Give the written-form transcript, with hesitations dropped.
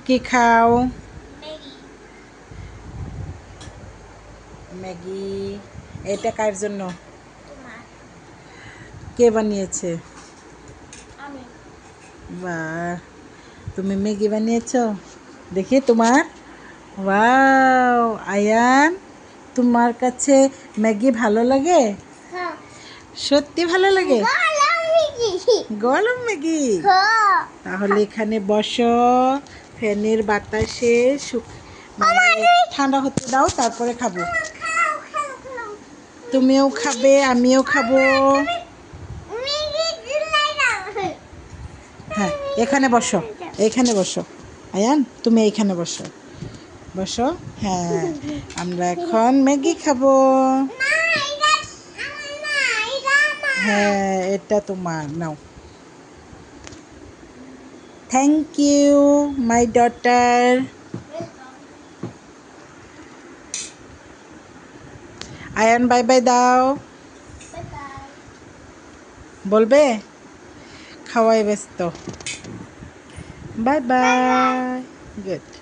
কি খাও? Maggi. Maggi. এটা কার জন্য? তোমার। কে বানিয়েছে? আমি। বাহ, তুমি ম্যাগি বানিয়েছো? দেখি তোমার। ওয়াও, আয়ান, তোমার কাছে ম্যাগি ভালো লাগে? হ্যাঁ। সত্যি ভালো লাগে? গরম ম্যাগি। গরম ম্যাগি? হ্যাঁ। তাহলে এখানে বসো, ফ্যানের বাতাসে মানে ঠান্ডা হতে দাও, তারপরে খাবো। খাও খাও খাও। তুমিও খাবে, আমিও খাবো। ম্যাগি দিলাই না। হ্যাঁ, এখানে বসো, এখানে বসো। আয়ান, তুমি এইখানে বসো, বসো। হ্যাঁ, আমরা এখন ম্যাগি খাবো। না, এটা আমার না, এটা আমার। হ্যাঁ, এটা তোমার, নাও। Thank you my daughter. Ayaan, bye bye দাও। Bye bye. বলবে? খাওয়াই ব্যস্ত। Bye bye bye. Bye. Good.